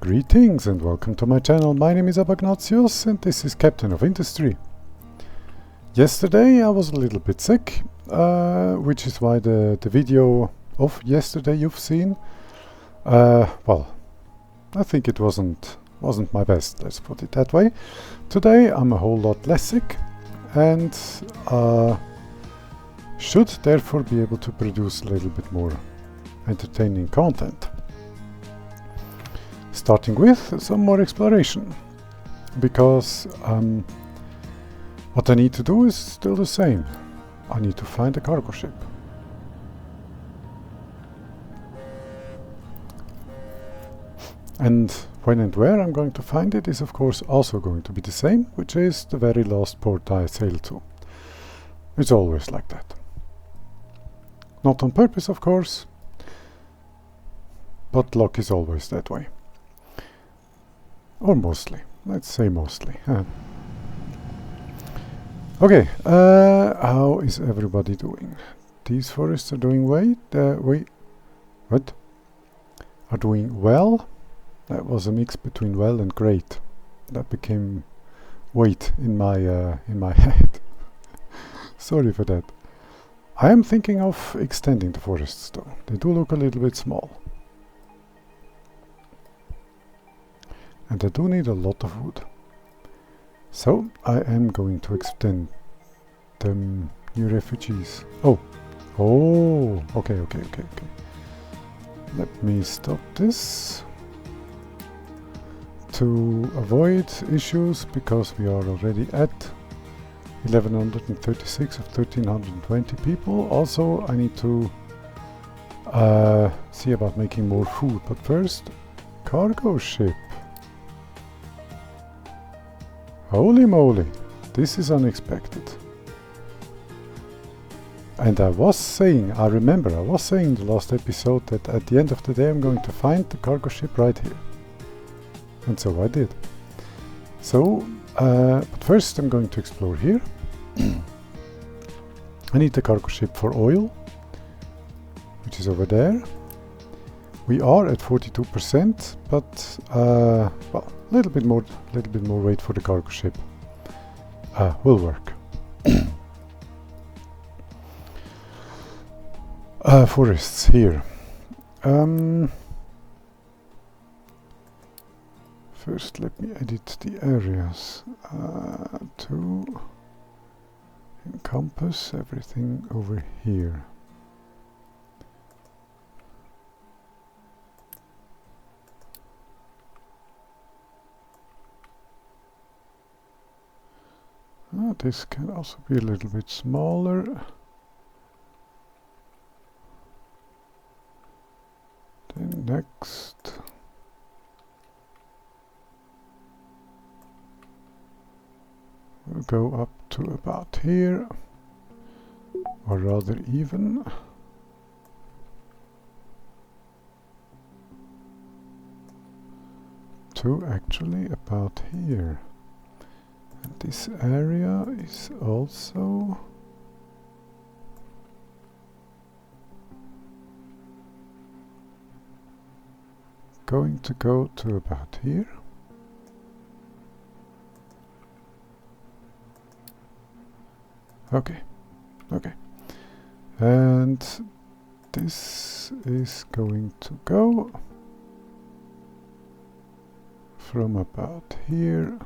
Greetings and welcome to my channel. My name is Ignatius and this is Captain of Industry. Yesterday I was a little bit sick, which is why the video of yesterday you've seen, well, I think it wasn't my best, let's put it that way. Today I'm a whole lot less sick and should therefore be able to produce a little bit more entertaining content. Starting with some more exploration, because what I need to do is still the same. I need to find a cargo ship. And when and where I'm going to find it is of course also going to be the same, which is the very last port I sail to. It's always like that. Not on purpose of course, but luck is always that way. Or mostly. Let's say mostly. Okay, how is everybody doing? These forests are doing what? Are doing well? That was a mix between well and great. That became wait in my head. Sorry for that. I am thinking of extending the forests though. They do look a little bit small. And I do need a lot of wood. So I am going to extend the new refugees. Okay. Let me stop this to avoid issues, because we are already at 1136 of 1320 people. Also I need to see about making more food, but first, cargo ship. Holy moly, this is unexpected. And I remember I was saying in the last episode that at the end of the day I'm going to find the cargo ship right here. And so I did. So, but first I'm going to explore here. I need the cargo ship for oil, which is over there. We are at 42%, but well, a little bit more weight for the cargo ship will work. Forests here. First, let me edit the areas to encompass everything over here. This can also be a little bit smaller. Then next, we'll go up to about here, or rather even. To actually about here. And this area is also going to go to about here. Okay. And this is going to go from about here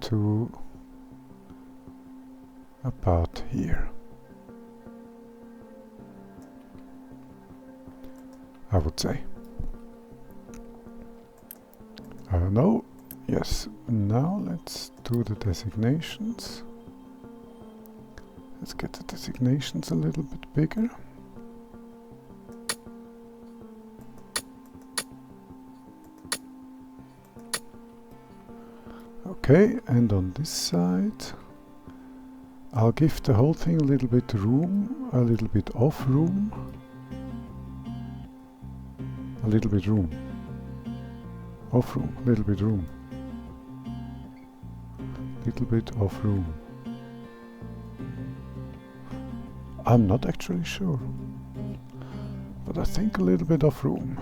to about here, I would say. No, yes, now let's do the designations. Let's get the designations a little bit bigger. Okay, and on this side I'll give the whole thing a little bit room, a little bit of room, a little bit room, off room, a little bit room, little bit of room. I'm not actually sure, but I think a little bit of room.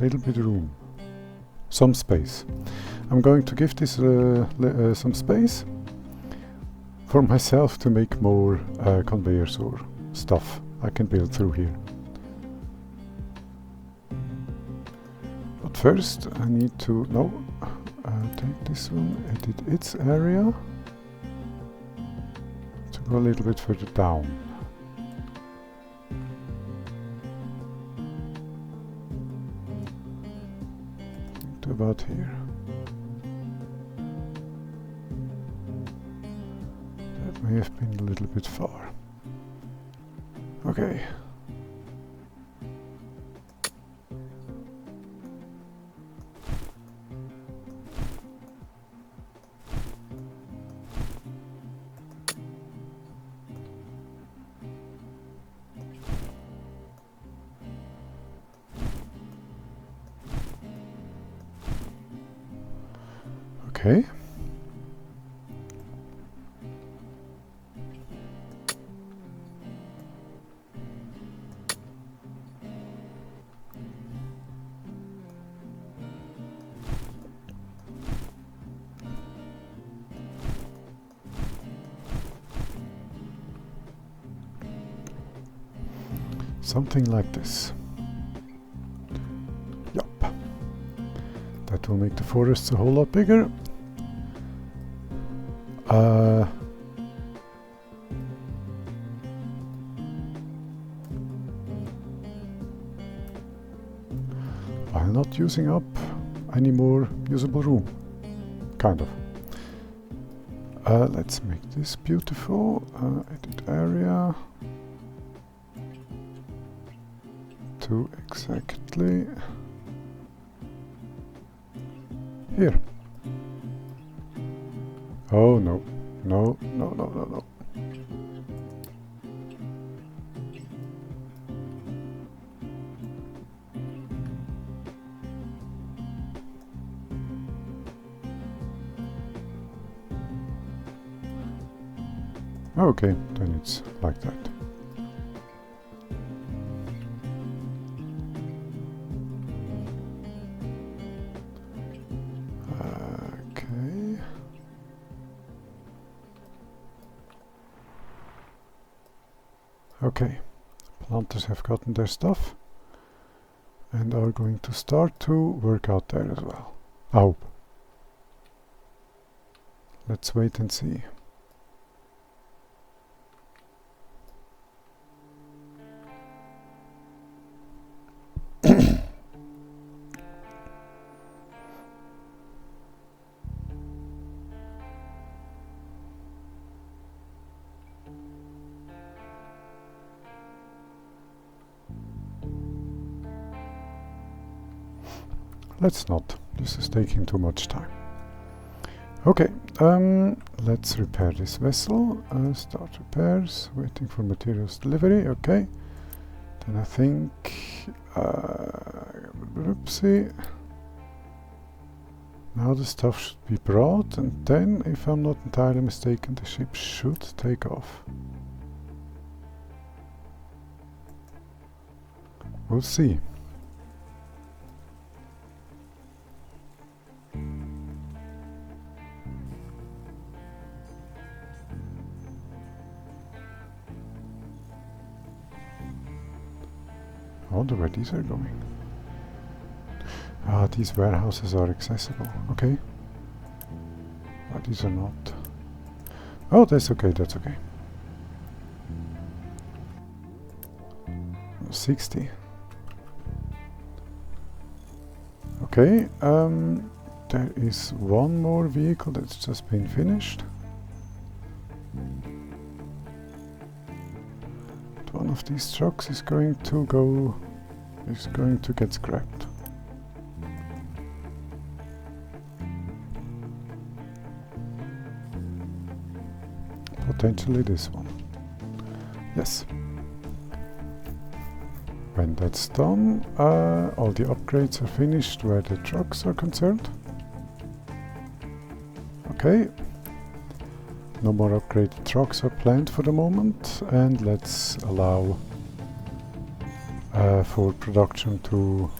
little bit of room, some space. I'm going to give this some space for myself to make more conveyors or stuff I can build through here. But first I need to take this one, edit its area to go a little bit further down. To about here. That may have been a little bit far. Okay. Okay. Something like this. Yup. That will make the forests a whole lot bigger. While not using up any more usable room. Kind of. Let's make this beautiful. Edit area. To exactly here. Oh no, no, no, no, no, no. Okay, then it's like that. Okay, planters have gotten their stuff and are going to start to work out there as well. I hope. Let's wait and see. Let's not. This is taking too much time. Okay, let's repair this vessel. Start repairs. Waiting for materials delivery. Okay. Then I think... oopsie. Now the stuff should be brought, and then, if I'm not entirely mistaken, the ship should take off. We'll see. I wonder where these are going. Ah, these warehouses are accessible. Okay. Ah, these are not. Oh, that's okay, that's okay. 60. Okay, there is one more vehicle that's just been finished. One of these trucks is going to get scrapped. Potentially this one. Yes. When that's done, all the upgrades are finished where the trucks are concerned. Okay. No more upgraded trucks are planned for the moment, and let's allow for production to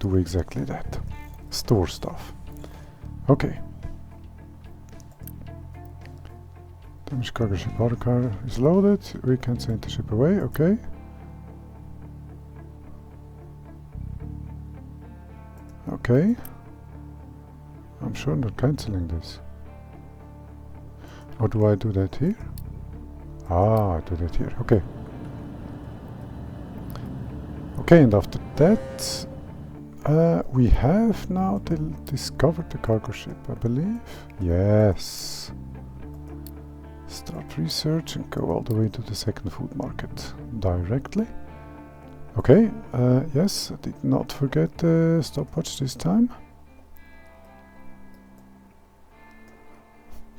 do exactly that. Store stuff. Okay. Damaged cargo ship auto car is loaded. We can send the ship away. Okay. Okay. I'm sure not cancelling this. Or do I do that here? Ah, I do that here. Okay. Okay, and after that, we have now discovered the cargo ship, I believe. Yes. Start research and go all the way to the second food market directly. Okay, yes, I did not forget the stopwatch this time.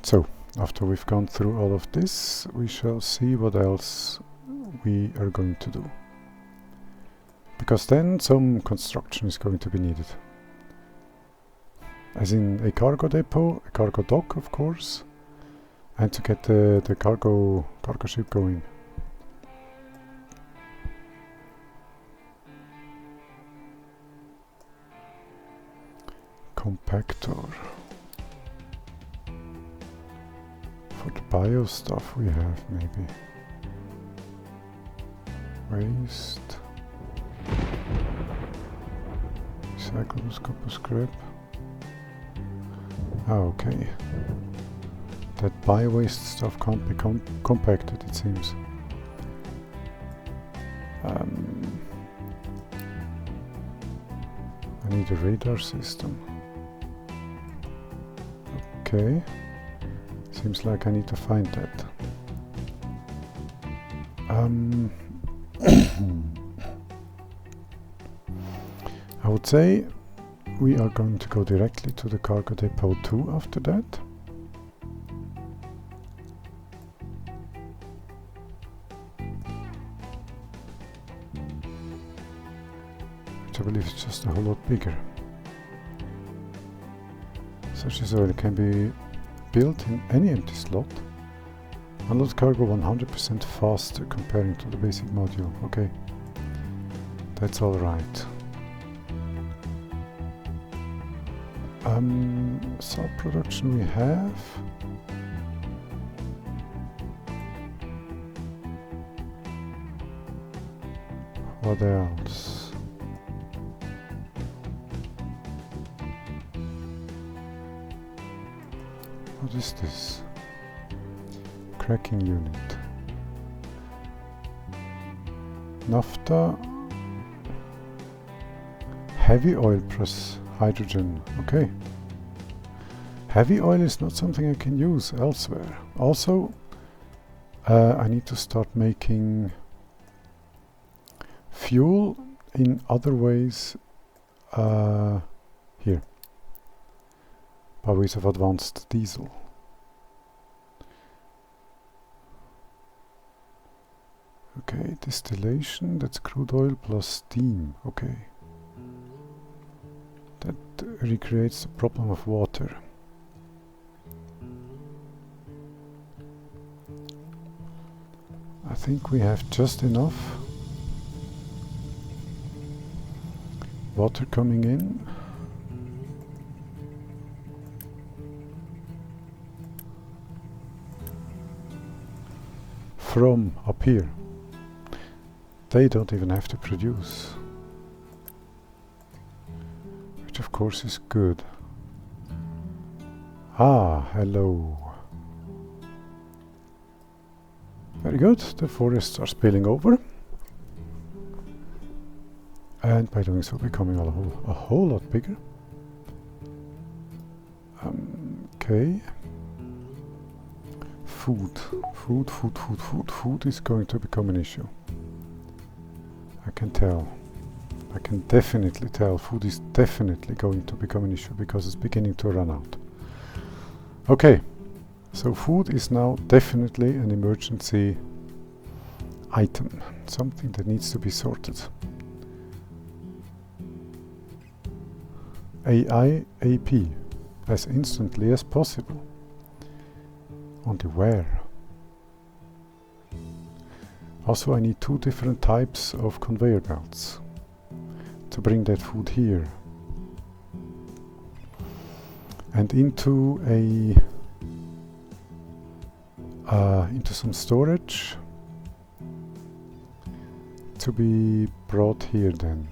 So, after we've gone through all of this, we shall see what else we are going to do. Because then some construction is going to be needed. As in a cargo depot, a cargo dock of course, and to get the cargo ship going. Compactor. For the bio stuff we have maybe. Waste. Recyclables, copper scrap. Oh, okay. That bio-waste stuff can't be compacted, it seems. I need a radar system. Okay. Seems like I need to find that. I would say we are going to go directly to the cargo depot 2 after that. Which I believe is just a whole lot bigger. Such as oil can be built in any empty slot. Unload cargo 100% faster comparing to the basic module. Okay, that's alright. Salt production we have. What else? What is this? Cracking unit. Naphtha. Heavy oil plus hydrogen. Okay. Heavy oil is not something I can use elsewhere. Also, I need to start making fuel in other ways here. By ways of advanced diesel. Okay, distillation, that's crude oil plus steam. Okay. That recreates the problem of water. I think we have just enough water coming in. From up here. They don't even have to produce. Which of course is good. Ah, hello. Very good, the forests are spilling over. And by doing so becoming a whole lot bigger. Okay. Food is going to become an issue. I can tell. I can definitely tell food is definitely going to become an issue because it's beginning to run out. Okay, so food is now definitely an emergency item, something that needs to be sorted. AIAP as instantly as possible. Only where? Also I need 2 different types of conveyor belts. to bring that food here and into some storage to be brought here then.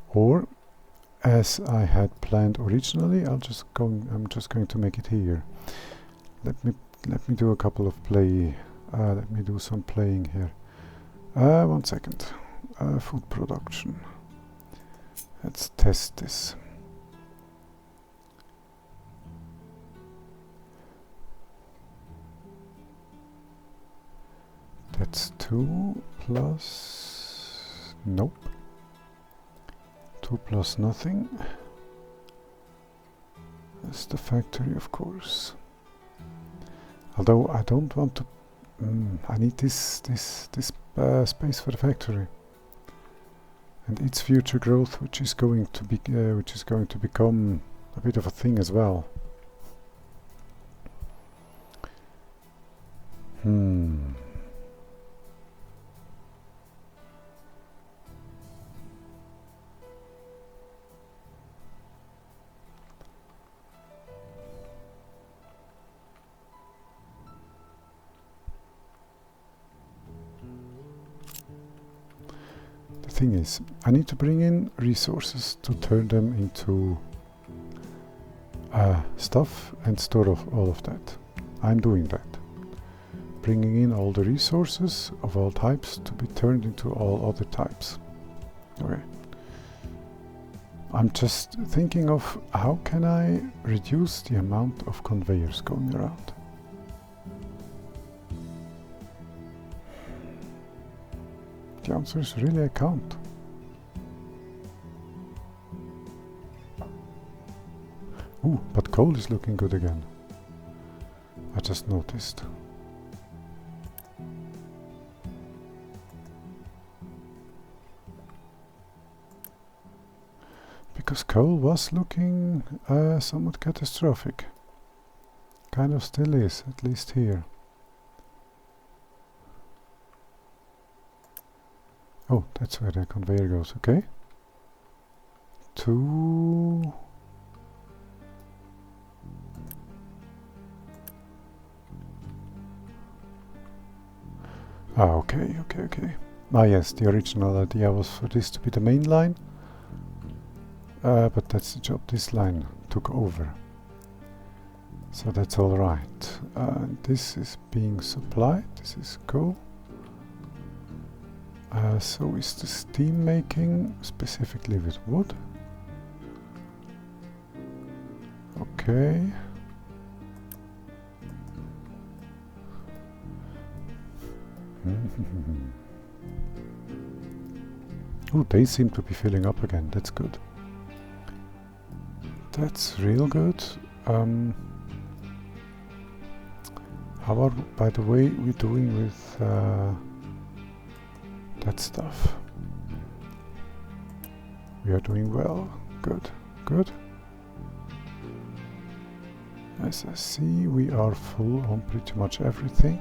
Or, as I had planned originally, I'm just going to make it here. Let me do a couple of let me do some playing here. 1 second. Food production. Let's test this. That's 2 plus... nope. 2 plus nothing. That's the factory, of course. Although I don't want to... I need this space for the factory. And its future growth, which is going to become a bit of a thing as well. The thing is, I need to bring in resources to turn them into stuff and store all of that. I'm doing that. Bringing in all the resources of all types to be turned into all other types. Okay. I'm just thinking of how can I reduce the amount of conveyors going around. The answer is really I can't. Ooh, but coal is looking good again. I just noticed. Because coal was looking somewhat catastrophic. Kind of still is, at least here. Oh, that's where the conveyor goes, okay. 2... okay. Ah yes, the original idea was for this to be the main line. But that's the job this line took over. So that's alright. This is being supplied, this is cool. So is the steam making specifically with wood? Okay. Oh, they seem to be filling up again, that's good. That's real good. How are, by the way, we doing with that stuff? We are doing well. Good. As I see, we are full on pretty much everything.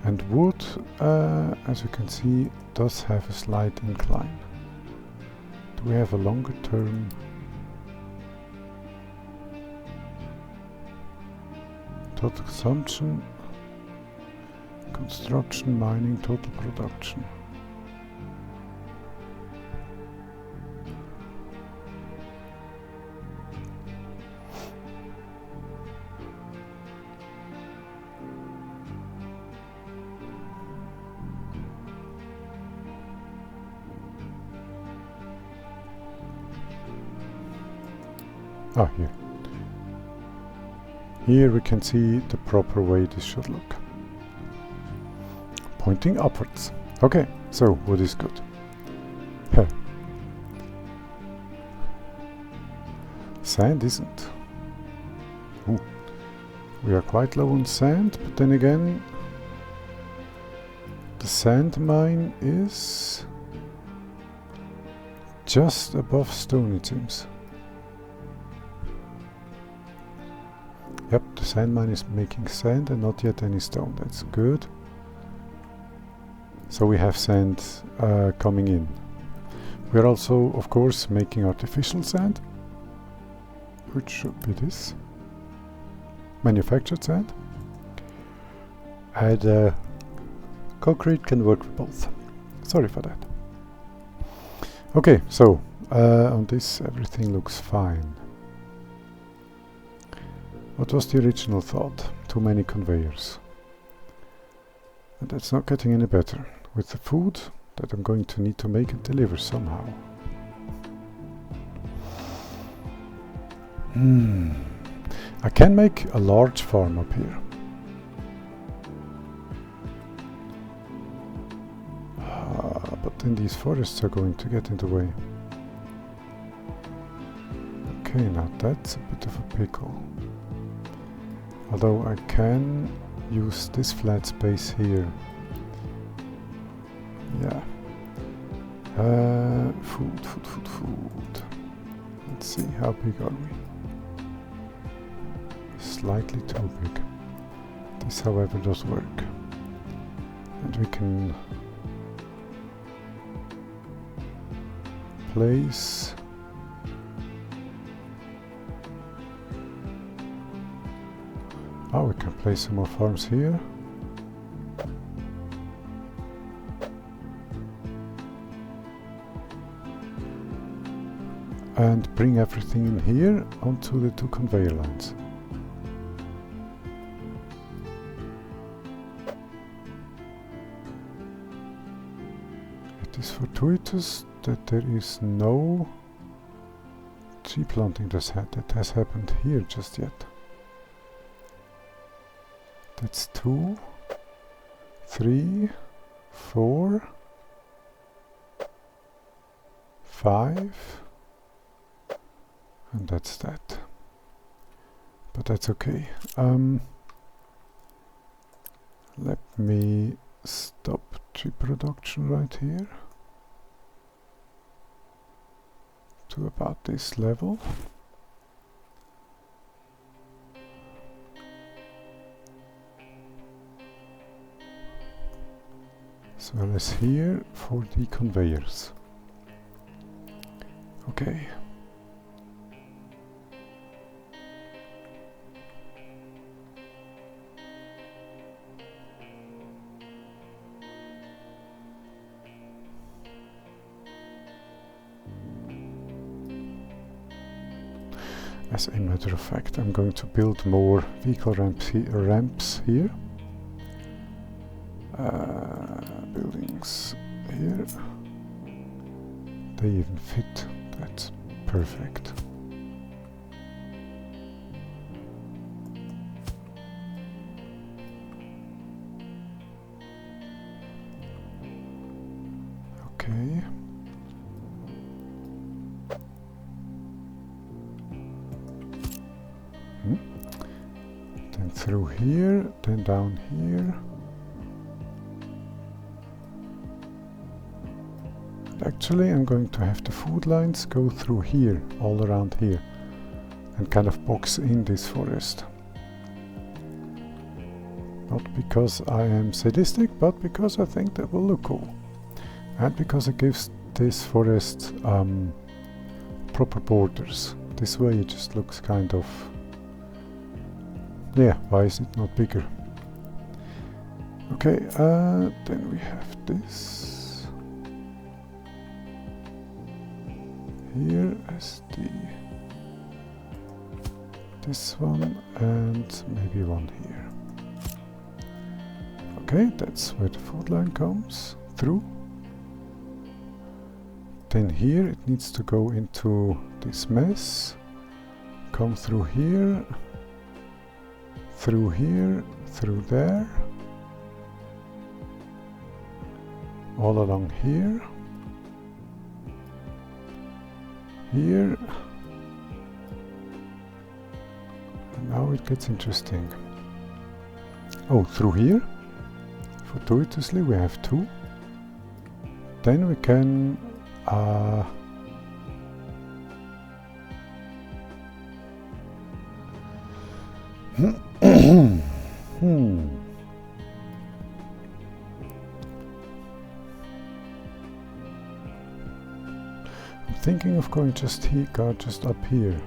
And wood, as you can see, does have a slight incline. Do we have a longer term? Total consumption, construction, mining, total production. Ah, here. Here we can see the proper way this should look. Pointing upwards. Okay, so wood is good. Sand isn't. Ooh. We are quite low on sand, but then again, the sand mine is just above stone, it seems. Yep, the sand mine is making sand and not yet any stone. That's good. So we have sand coming in. We are also, of course, making artificial sand, which should be this. Manufactured sand. And concrete can work with both. Sorry for that. Okay, so on this everything looks fine. What was the original thought? Too many conveyors. And that's not getting any better with the food that I'm going to need to make and deliver somehow. I can make a large farm up here. But then these forests are going to get in the way. Okay, now that's a bit of a pickle. Although I can use this flat space here. Yeah. Food. Let's see, how big are we? Slightly too big. This, however, does work. And we can place we can place some more farms here. And bring everything in here onto the 2 conveyor lines. It is fortuitous that there is no tree planting that has happened here just yet. That's 2, 3, 4, 5, and that's that. But that's okay. Let me stop tree production right here to about this level. As well as here for the conveyors. Okay. As a matter of fact, I'm going to build more vehicle ramps here. Buildings here. They even fit. That's perfect. Okay. Then through here, then down here. Actually, I'm going to have the food lines go through here, all around here, and kind of box in this forest. Not because I am sadistic, but because I think that will look cool. And because it gives this forest proper borders. This way it just looks kind of... yeah, why is it not bigger? Okay, then we have this. Here as this one, and maybe one here. Okay, that's where the food line comes through. Then here it needs to go into this mess, come through here, through there, all along here. Here, and now it gets interesting. Oh, through here, fortuitously we have 2. Then we can thinking of going just up here,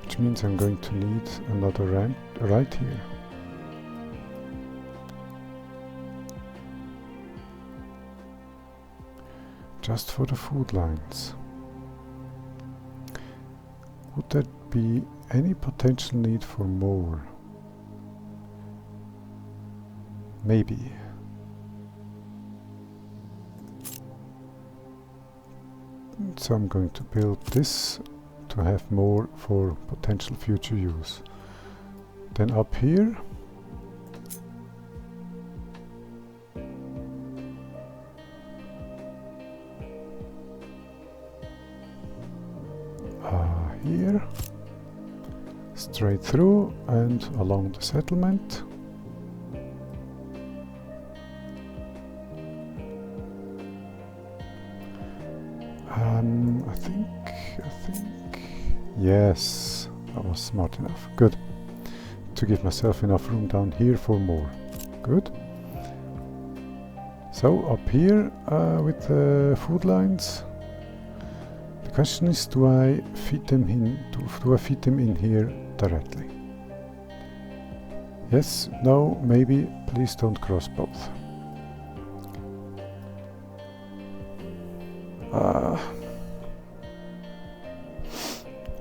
which means I'm going to need another ramp right here. Just for the food lines. Would there be any potential need for more? Maybe. So I'm going to build this to have more for potential future use. Then up here, here, straight through and along the settlement. I think, yes, I was smart enough. Good. To give myself enough room down here for more. Good. So up here with the food lines. The question is, do I feed them in here directly? Yes, no, maybe, please don't cross both.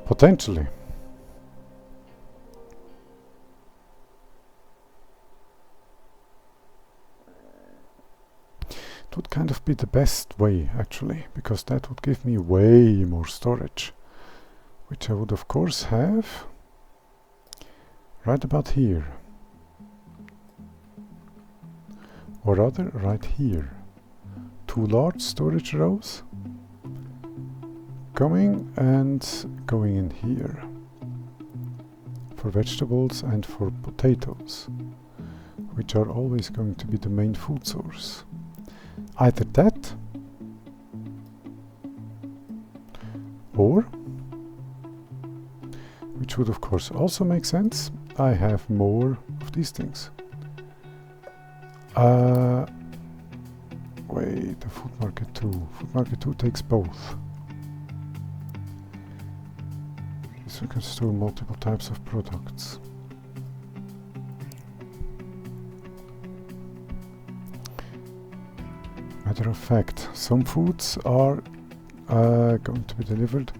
Potentially. It would kind of be the best way, actually, because that would give me way more storage, which I would of course have right about here, or rather right here. 2 large storage rows coming and going in here for vegetables and for potatoes, which are always going to be the main food source. Either that, or, which would of course also make sense, I have more of these things. Wait, the food market 2. Food market 2 takes both. So we can store multiple types of products. Matter of fact, some foods are going to be delivered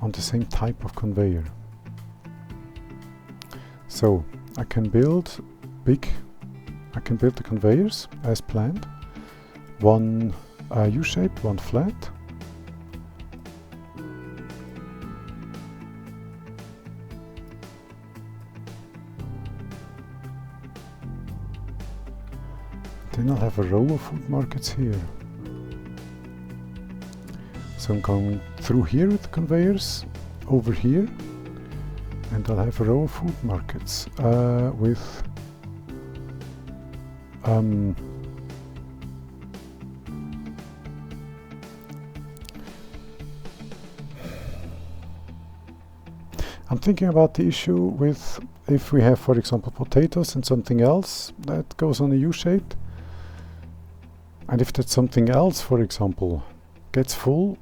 on the same type of conveyor. So I can build the conveyors as planned. One U-shaped, one flat. Then I'll have a row of food markets here. So I'm going through here with the conveyors, over here, and I'll have a row of food markets with I'm thinking about the issue with if we have, for example, potatoes and something else that goes on a U-shaped, and if that something else, for example, gets full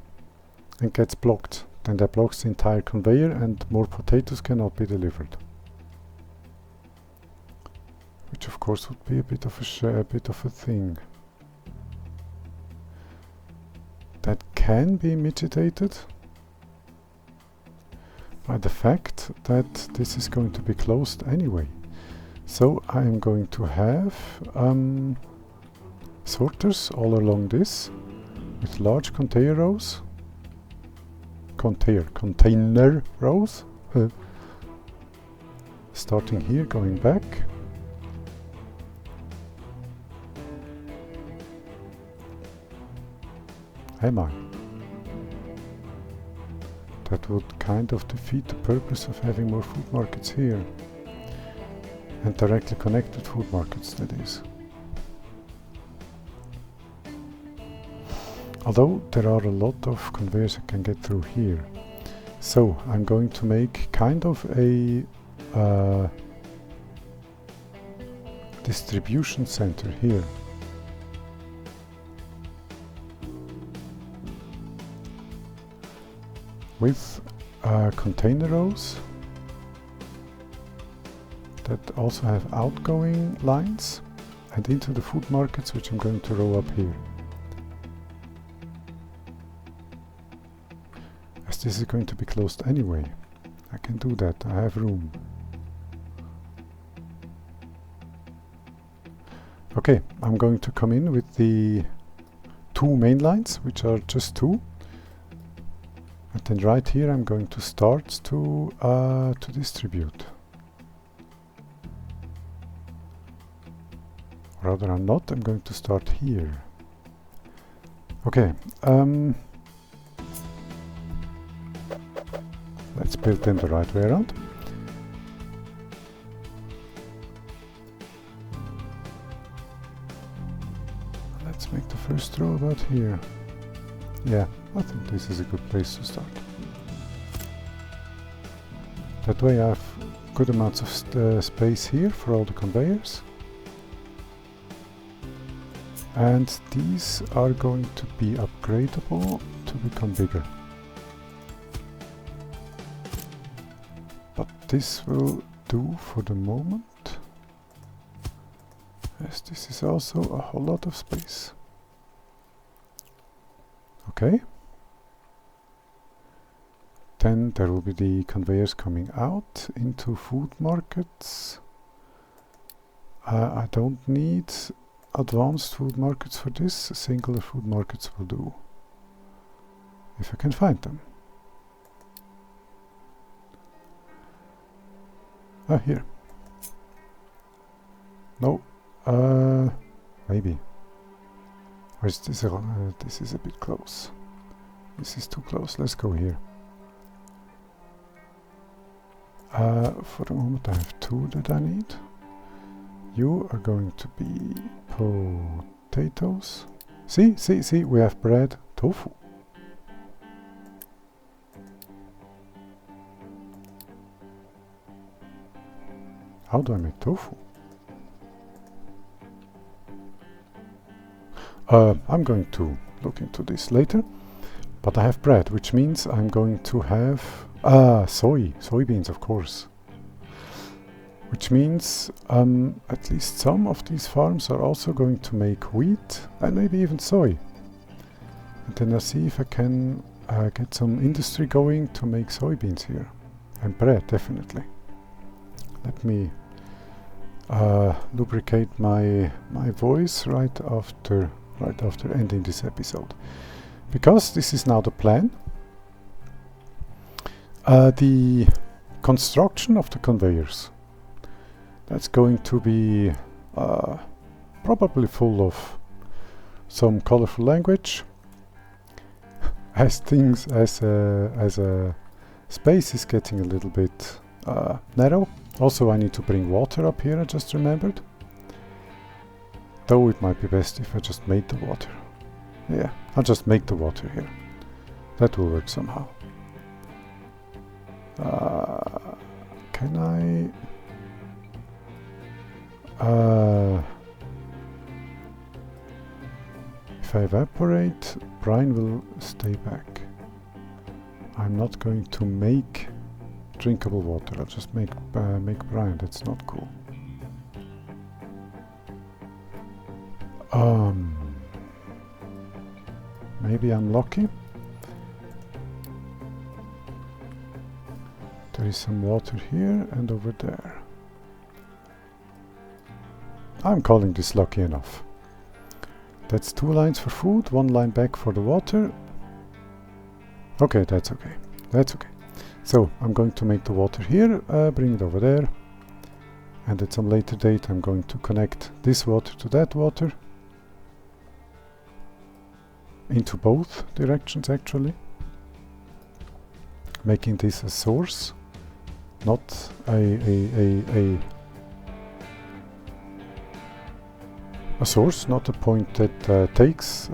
and gets blocked, then that blocks the entire conveyor and more potatoes cannot be delivered. Which of course would be a bit of a thing. That can be mitigated by the fact that this is going to be closed anyway. So I am going to have sorters all along this with large container rows. Container rows. Starting here, going back. Am I? That would kind of defeat the purpose of having more food markets here. And directly connected food markets, that is. Although there are a lot of conveyors I can get through here. So I'm going to make kind of a distribution center here. with container rows that also have outgoing lines and into the food markets, which I'm going to row up here. As this is going to be closed anyway, I can do that, I have room. Okay, I'm going to come in with the two main lines, which are just two. And then right here I'm going to start to distribute. Rather I'm not, I'm going to start here. Okay, let's build them the right way around. Let's make the first row about here. Yeah, I think this is a good place to start. That way I have good amounts of space here for all the conveyors. And these are going to be upgradable to become bigger. But this will do for the moment, as this is also a whole lot of space. Okay. Then there will be the conveyors coming out into food markets. I don't need advanced food markets for this, singular food markets will do, if I can find them. Ah, here. No, maybe. Or is this this is a bit close. This is too close, let's go here. For the moment I have two that I need. You are going to be potatoes. See, we have bread, tofu. How do I make tofu? I'm going to look into this later, but I have bread, which means I'm going to have soybeans, of course. Which means at least some of these farms are also going to make wheat and maybe even soy. And then I'll see if I can get some industry going to make soybeans here. And bread, definitely. Let me lubricate my voice right after ending this episode. Because this is now the plan. The construction of the conveyors, that's going to be probably full of some colorful language, as space is getting a little bit narrow. Also, I need to bring water up here, I just remembered. Though it might be best if I just made the water. Yeah, I'll just make the water here. That will work somehow. Can I... if I evaporate, brine will stay back. I'm not going to make drinkable water, I'll just make brine, that's not cool. Maybe I'm lucky. There is some water here and over there. I'm calling this lucky enough. That's 2 lines for food, 1 line back for the water. Okay, that's okay. That's okay. So I'm going to make the water here, bring it over there. And at some later date I'm going to connect this water to that water. Into both directions actually. Making this a source, not a source, not a point that takes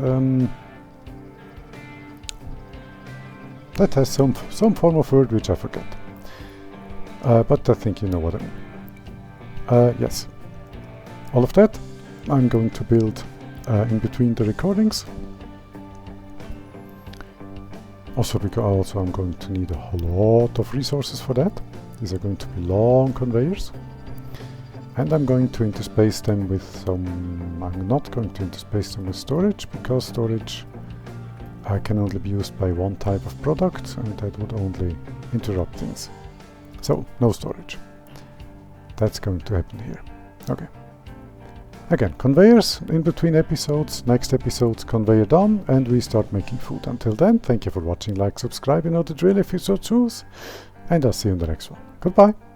that has some form of word which I forget, but I think you know what I mean. Yes, all of that I'm going to build in between the recordings. Also because I'm going to need a lot of resources for that. These are going to be long conveyors. And I'm going to interspace them with some... I'm not going to interspace them with storage, because storage can only be used by one type of product, and that would only interrupt things. So, no storage. That's going to happen here. Okay. Again, conveyors in between episodes. Next episode's conveyor done, and we start making food. Until then, thank you for watching, like, subscribe, you know the drill if you so choose, and I'll see you in the next one. Goodbye!